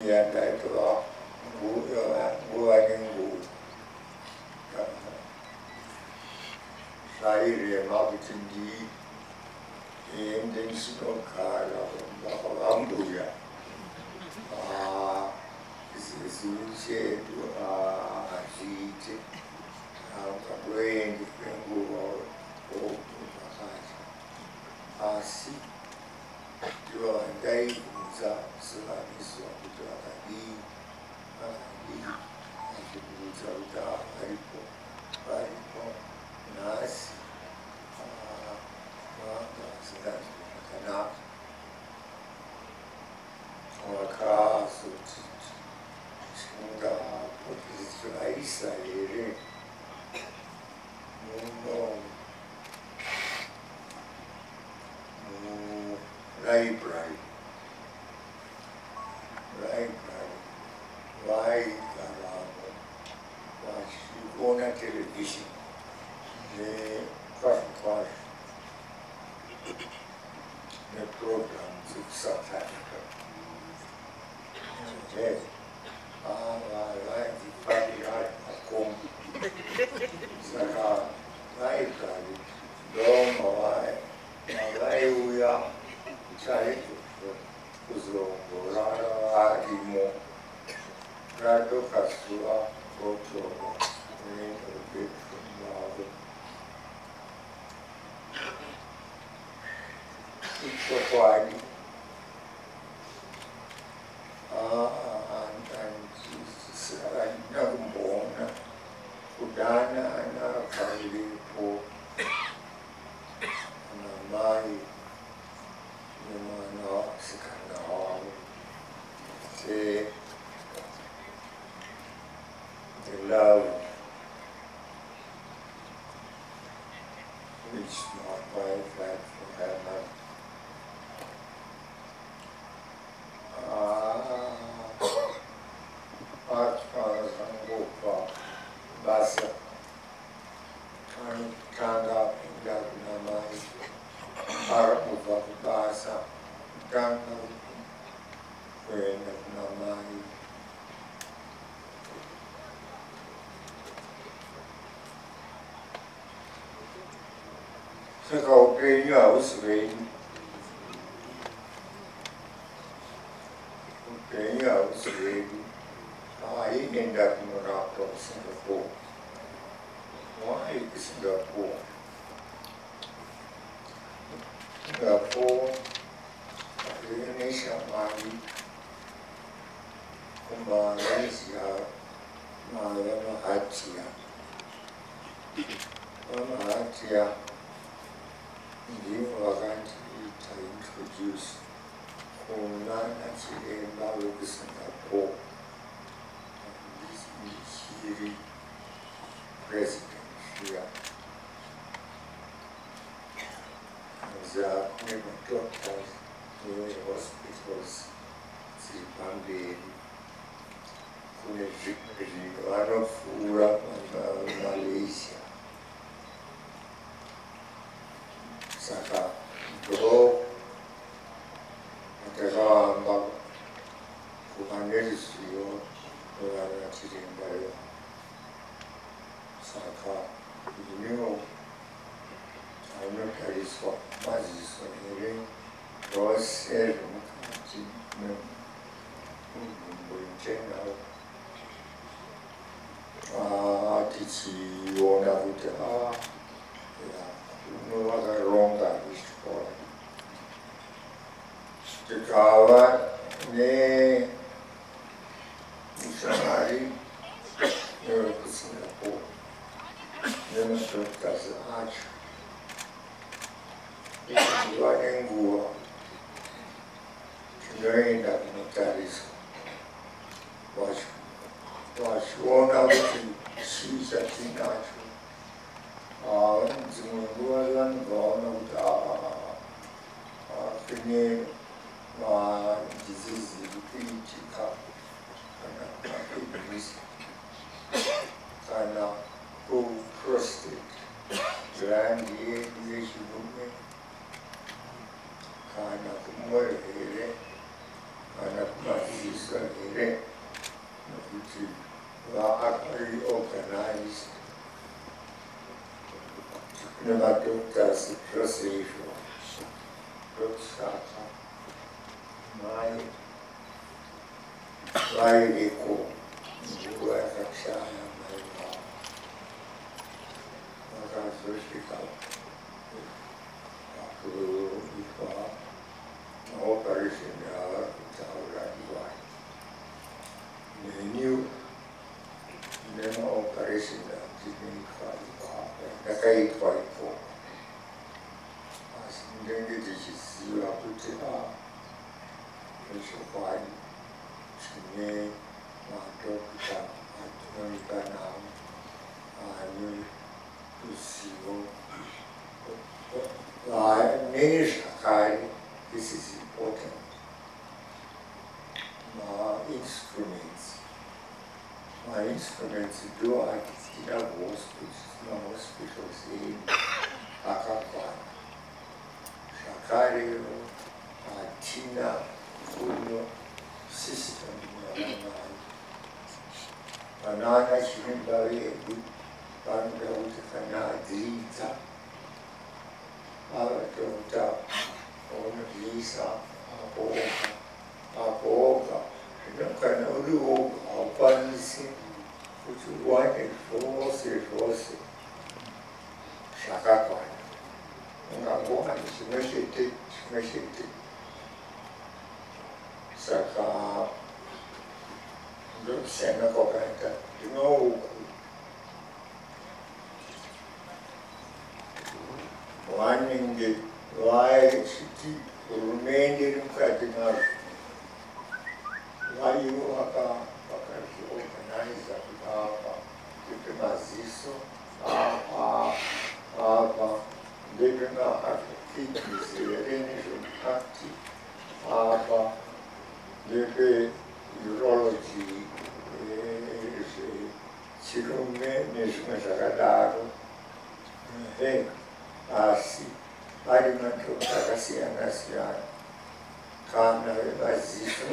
现在这个5年5사이에 마부진디 인den스도 가라고 아무도야 아 이제도 아지지 아무튼 뭐 아시 요 안다이 자 스라미스 어디다가 이 아주 저다 아이고 나스 생각하나 가서 생각 보기가 있어야 라이브러리 와이가라고 와시고나 텔레비전 네 class the programs of South Africa. Yes. Like the party home. Saka library. Dom Uya Chai Uzongo Rara Adimo Rado Kasua Goto Kwani nakumbona kudana nakalipo namai nemana sikana se the love which my wife had for her mother. Basa Kanda Namai Arabuva Basa Kanda Namai Saka Openya Usway Openya Usway I ended up in Singapore. Why Singapore? Singapore, Indonesia, Malaysia, Malaysia, you are going to introduce Singapore. President here. The doctors in the hospitals, Zimbabwe, Kunejikura, Malaysia. Saka, do, Nakagamba, Kumanesio, Chirimbayo. Saka, you know, I'm not very smart, but it's hearing was Tichi Ona Uta, no other wrong that is for the Kawa, ne Sahari, Singapore. Demonstrate as an arch. It's running war. Knowing that notaries was one out to see such an arch. Zimbabwean gone out the disease, and prostate, grand aviation movement, kind of more, and of my sister, event which are very organized. Never doctors procedure, Roksaka, my Vairiko, Guadachaya, my Makazushika, before operation, the new operation the Kai for as then it is you are putting up which is why to me my doctor now I will to see this is important. My instruments do Argentina hospitals in Acapulco, Chacario, Tina, Funo, system, banana, Chimbari, Banda, Utana, Drita, Alatota, on Lisa, Apoga, Canolu, Albanisi, which one is force, Shakapa. And I want to smash it. Saka, don't send a copanta, you know. One in the wide city remained in Cardinal. Why you organize the Maziso, living at fitness, active, living urology, Chilume, Nismazagadaro, Asi, Arimato, Tagasia, Nasia, Kana, Maziso,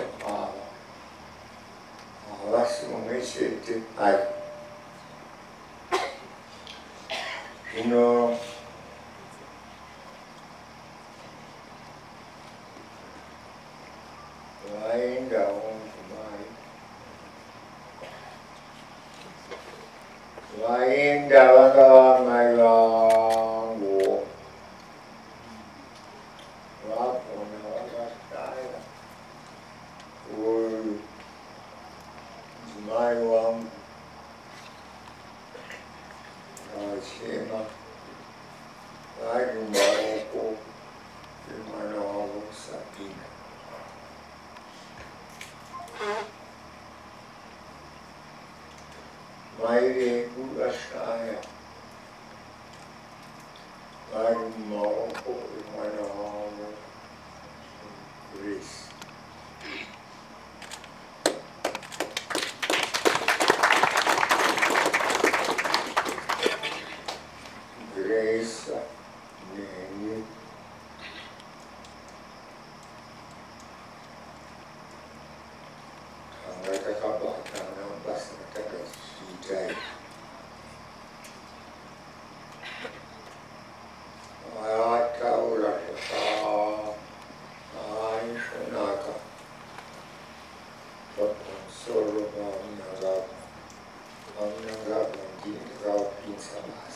Vasumeshete, you know, lying down on my long walk. Rock on the side. My one Shema, I do Maroko, in my novel Sabina. My Gugashaya, I do Maroko, in my novel Greece. Grace, name, Angata Kabata, Basnata, Sita, Ayata, Uraka, Aishanaka, Soro, Naga, Naga, Pinsamas.